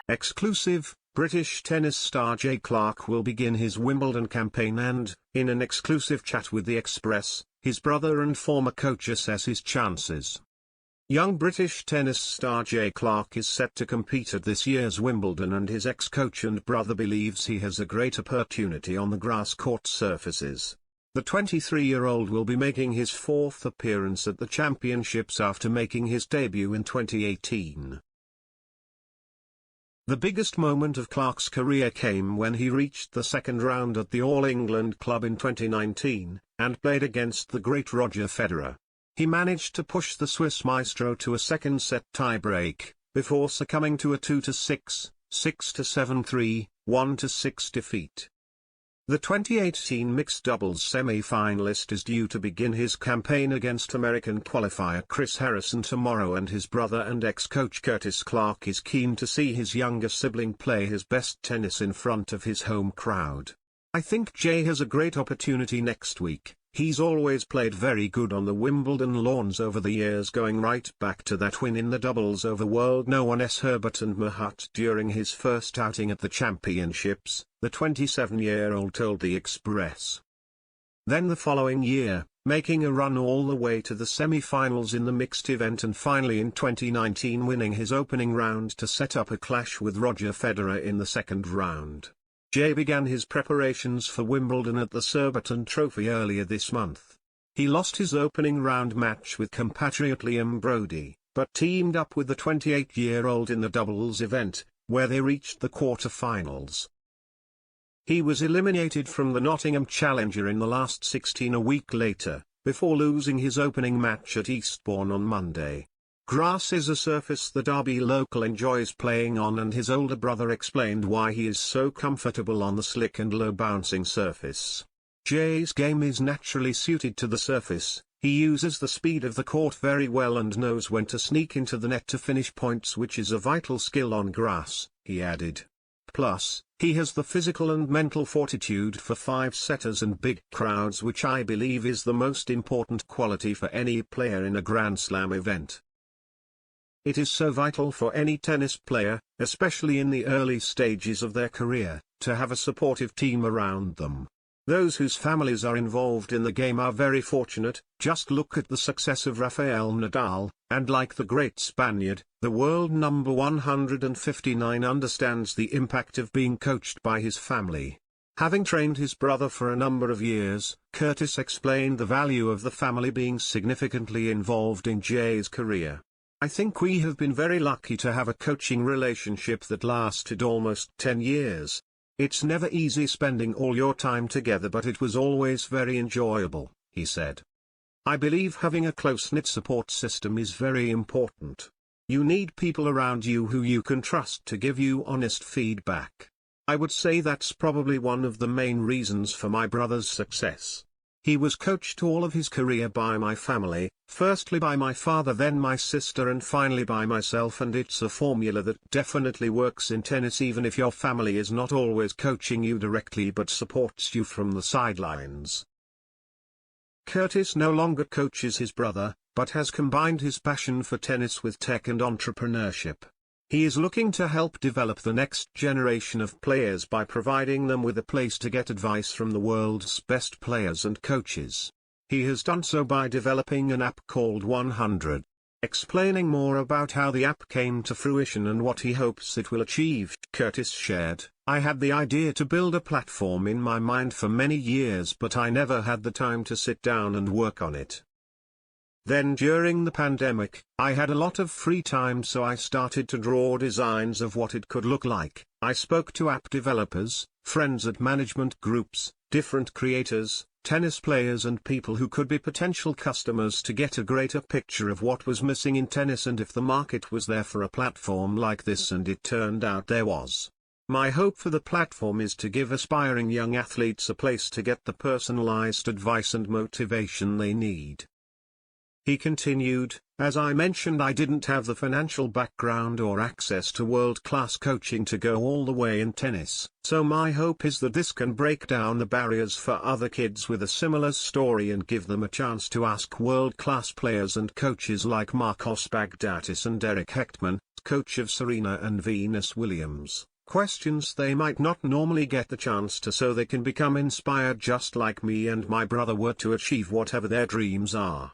Exclusive, British tennis star Jay Clark will begin his Wimbledon campaign and, in an exclusive chat with The Express, his brother and former coach assess his chances. Young British tennis star Jay Clark is set to compete at this year's Wimbledon, and his ex-coach and brother believes he has a great opportunity on the grass court surfaces. The 23-year-old will be making his fourth appearance at the championships after making his debut in 2018. The biggest moment of Clark's career came when he reached the second round at the All England Club in 2019, and played against the great Roger Federer. He managed to push the Swiss maestro to a second-set tie-break, before succumbing to a 2-6, 6-7-3, 1-6 defeat. The 2018 mixed doubles semi-finalist is due to begin his campaign against American qualifier Chris Harrison tomorrow, and his brother and ex-coach Curtis Clark is keen to see his younger sibling play his best tennis in front of his home crowd. "I think Jay has a great opportunity next week. He's always played very good on the Wimbledon lawns over the years, going right back to that win in the doubles over world no one S. Herbert and Mahat during his first outing at the championships," the 27-year-old told The Express. Then the following year, making a run all the way to the semi-finals in the mixed event, and finally in 2019 winning his opening round to set up a clash with Roger Federer in the second round. Jay began his preparations for Wimbledon at the Surbiton Trophy earlier this month. He lost his opening round match with compatriot Liam Broady, but teamed up with the 28-year-old in the doubles event, where they reached the quarter-finals. He was eliminated from the Nottingham Challenger in the last 16 a week later, before losing his opening match at Eastbourne on Monday. Grass is a surface the Derby local enjoys playing on, and his older brother explained why he is so comfortable on the slick and low-bouncing surface. "Jay's game is naturally suited to the surface. He uses the speed of the court very well and knows when to sneak into the net to finish points, which is a vital skill on grass," he added. Plus, he has the physical and mental fortitude for five-setters and big crowds, which I believe is the most important quality for any player in a Grand Slam event. "It is so vital for any tennis player, especially in the early stages of their career, to have a supportive team around them. Those whose families are involved in the game are very fortunate. Just look at the success of Rafael Nadal, and like the great Spaniard, the world number 159 understands the impact of being coached by his family." Having trained his brother for a number of years, Curtis explained the value of the family being significantly involved in Jay's career. "I think we have been very lucky to have a coaching relationship that lasted almost 10 years. It's never easy spending all your time together, but it was always very enjoyable," he said. "I believe having a close-knit support system is very important. You need people around you who you can trust to give you honest feedback. I would say that's probably one of the main reasons for my brother's success. He was coached all of his career by my family, firstly by my father, then my sister, and finally by myself, and it's a formula that definitely works in tennis, even if your family is not always coaching you directly but supports you from the sidelines." Curtis no longer coaches his brother, but has combined his passion for tennis with tech and entrepreneurship. He is looking to help develop the next generation of players by providing them with a place to get advice from the world's best players and coaches. He has done so by developing an app called 100. Explaining more about how the app came to fruition and what he hopes it will achieve, Curtis shared, "I had the idea to build a platform in my mind for many years, but I never had the time to sit down and work on it. Then during the pandemic, I had a lot of free time, so I started to draw designs of what it could look like. I spoke to app developers, friends at management groups, different creators, tennis players and people who could be potential customers to get a greater picture of what was missing in tennis and if the market was there for a platform like this, and it turned out there was. My hope for the platform is to give aspiring young athletes a place to get the personalized advice and motivation they need." He continued, "As I mentioned, I didn't have the financial background or access to world-class coaching to go all the way in tennis, so my hope is that this can break down the barriers for other kids with a similar story and give them a chance to ask world-class players and coaches like Marcos Baghdatis and Eric Hechtman, coach of Serena and Venus Williams, questions they might not normally get the chance to, so they can become inspired just like me and my brother were to achieve whatever their dreams are.